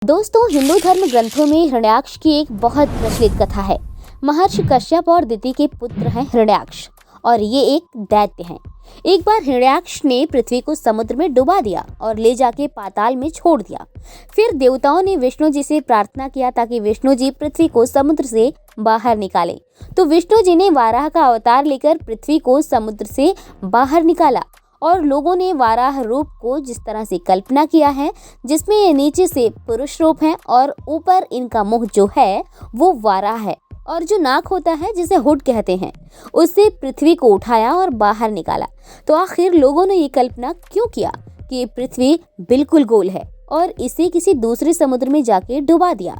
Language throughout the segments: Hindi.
दोस्तों, हिंदू धर्म ग्रंथों में हिरण्याक्ष की एक बहुत प्रचलित कथा है। महर्षि कश्यप और दिति के पुत्र हैं हिरण्याक्ष और ये एक दैत्य हैं। एक बार हिरण्याक्ष ने पृथ्वी को समुद्र में डुबा दिया और ले जाके पाताल में छोड़ दिया। फिर देवताओं ने विष्णु जी से प्रार्थना किया ताकि विष्णु जी पृथ्वी को समुद्र से बाहर निकालें। तो विष्णु जी ने वाराह का अवतार लेकर पृथ्वी को समुद्र से बाहर निकाला और लोगों ने वाराह रूप को जिस तरह से कल्पना किया है, जिसमें ये नीचे से पुरुष रूप है और ऊपर इनका मुंह जो है वो वाराह है और जो नाक होता है जिसे हुड कहते हैं, उससे पृथ्वी को उठाया और बाहर निकाला। तो आखिर लोगों ने ये कल्पना क्यों किया कि ये पृथ्वी बिल्कुल गोल है और इसे किसी दूसरे समुद्र में जाके डुबा दिया।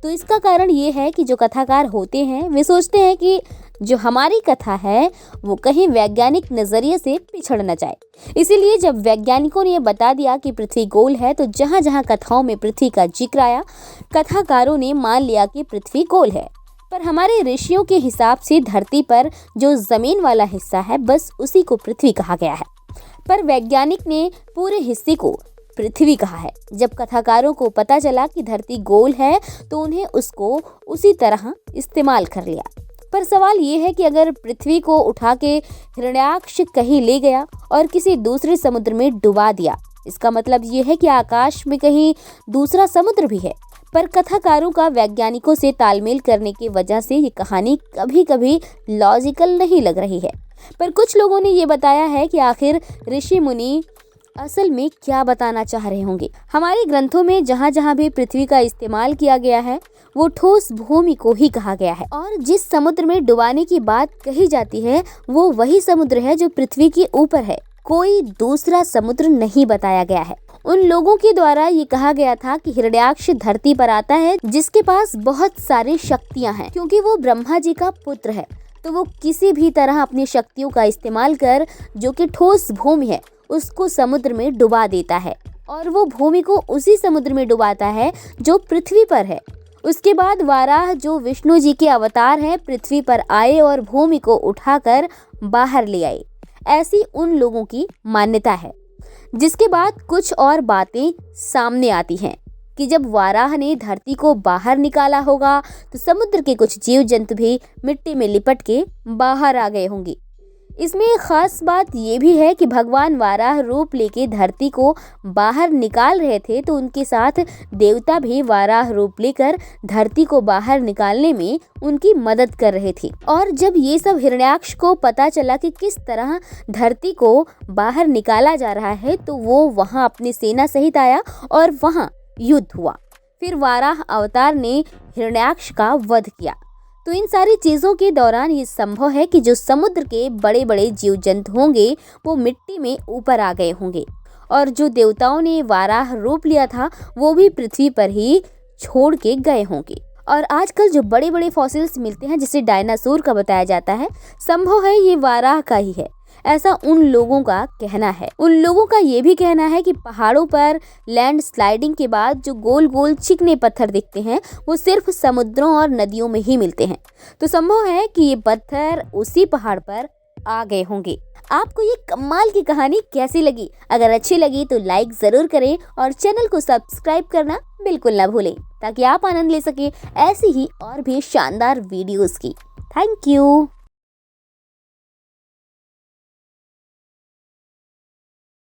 तो इसका कारण ये है कि जो कथाकार होते हैं वे सोचते हैं कि जो हमारी कथा है वो कहीं वैज्ञानिक नजरिए से पिछड़ न जाए। इसीलिए जब वैज्ञानिकों ने ये बता दिया कि पृथ्वी गोल है, तो जहाँ जहाँ कथाओं में पृथ्वी का जिक्र आया, कथाकारों ने मान लिया कि पृथ्वी गोल है। पर हमारे ऋषियों के हिसाब से धरती पर जो जमीन वाला हिस्सा है बस उसी को पृथ्वी कहा गया है, पर वैज्ञानिक ने पूरे हिस्से को पृथ्वी कहा है। जब कथाकारों को पता चला कि धरती गोल है तो उन्हें उसको उसी तरह इस्तेमाल कर लिया। पर सवाल ये है कि अगर पृथ्वी को उठा के हिरण्याक्ष कहीं ले गया और किसी दूसरे समुद्र में डुबा दिया, इसका मतलब ये है कि आकाश में कहीं दूसरा समुद्र भी है। पर कथाकारों का वैज्ञानिकों से तालमेल करने की वजह से ये कहानी कभी कभी लॉजिकल नहीं लग रही है। पर कुछ लोगों ने ये बताया है कि आखिर ऋषि मुनि असल में क्या बताना चाह रहे होंगे। हमारे ग्रंथों में जहाँ जहाँ भी पृथ्वी का इस्तेमाल किया गया है वो ठोस भूमि को ही कहा गया है और जिस समुद्र में डुबाने की बात कही जाती है वो वही समुद्र है जो पृथ्वी के ऊपर है। कोई दूसरा समुद्र नहीं बताया गया है। उन लोगों के द्वारा ये कहा गया था कि हिरण्याक्ष धरती पर आता है जिसके पास बहुत सारी शक्तियाँ हैं, क्योंकि वो ब्रह्मा जी का पुत्र है। तो वो किसी भी तरह अपनी शक्तियों का इस्तेमाल कर जो कि ठोस भूमि है उसको समुद्र में डुबा देता है और वो भूमि को उसी समुद्र में डुबाता है जो पृथ्वी पर है। उसके बाद वाराह जो विष्णु जी के अवतार हैं पृथ्वी पर आए और भूमि को उठाकर बाहर ले आए, ऐसी उन लोगों की मान्यता है। जिसके बाद कुछ और बातें सामने आती हैं कि जब वाराह ने धरती को बाहर निकाला होगा तो समुद्र के कुछ जीव जंतु भी मिट्टी में लिपट के बाहर आ गए होंगे। इसमें एक खास बात ये भी है कि भगवान वाराह रूप लेके धरती को बाहर निकाल रहे थे तो उनके साथ देवता भी वाराह रूप लेकर धरती को बाहर निकालने में उनकी मदद कर रहे थे। और जब ये सब हिरण्याक्ष को पता चला कि किस तरह धरती को बाहर निकाला जा रहा है तो वो वहाँ अपनी सेना सहित आया और वहाँ युद्ध हुआ। फिर वाराह अवतार ने हिरण्याक्ष का वध किया। तो इन सारी चीज़ों के दौरान ये संभव है कि जो समुद्र के बड़े बड़े जीव जंतु होंगे वो मिट्टी में ऊपर आ गए होंगे और जो देवताओं ने वाराह रूप लिया था वो भी पृथ्वी पर ही छोड़ के गए होंगे। और आजकल जो बड़े बड़े फॉसिल्स मिलते हैं जिसे डायनासोर का बताया जाता है, संभव है ये वाराह का ही है, ऐसा उन लोगों का कहना है। उन लोगों का ये भी कहना है कि पहाड़ों पर लैंड स्लाइडिंग के बाद जो गोल गोल चिकने पत्थर दिखते हैं वो सिर्फ समुद्रों और नदियों में ही मिलते हैं। तो संभव है कि ये पत्थर उसी पहाड़ पर आ गए होंगे। आपको ये कमाल की कहानी कैसी लगी? अगर अच्छी लगी तो लाइक जरूर करें और चैनल को सब्सक्राइब करना बिल्कुल ना भूलें ताकि आप आनंद ले सकें ऐसी ही और भी शानदार वीडियोस की। Thank you.